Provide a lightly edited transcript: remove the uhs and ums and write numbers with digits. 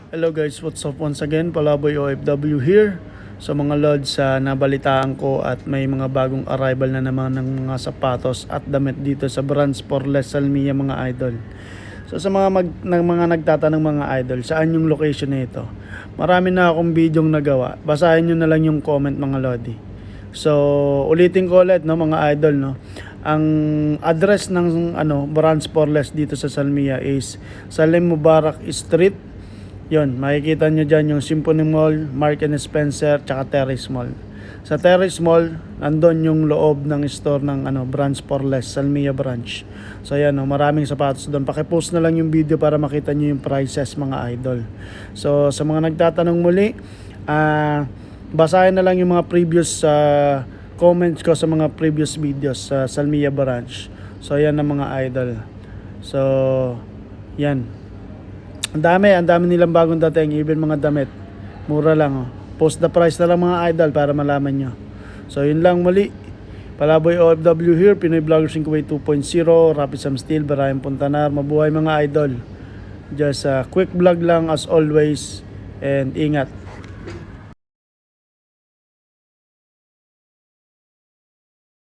Hello guys, what's up once again? Palaboy OFW here. So mga lods, nabalitaan ko at may mga bagong arrival na naman ng mga sapatos at damit dito sa branch for less Salmiya mga idol. So sa mga nagtatanong mga idol, saan yung location nito? Marami na akong videong nagawa. Basahin nyo na lang yung comment mga lodi. So ulitin ko ulit no mga idol no. Ang address ng branch for less dito sa Salmiya is Salim Mubarak Street. Yon, makikita nyo dyan yung Symphony Mall, Mark & Spencer, tsaka Terrace Mall. Sa Terrace Mall, nandun yung loob ng store ng branch for less, Salmiya branch. So yan, maraming sapatos doon. Pakipost na lang yung video para makita nyo yung prices mga idol. So sa mga nagtatanong muli, basahin na lang yung mga previous comments ko sa mga previous videos sa Salmiya branch. So yan na mga idol. So yan. Ang dami nilang bagong dating, even mga damit. Mura lang. Post the price na lang mga idol para malaman nyo. So yun lang muli. Palaboy OFW here, Pinoy Vlogger 5 2.0, Rapid Sam Steel, Barayang Puntanar. Mabuhay mga idol. Just quick vlog lang as always. And ingat.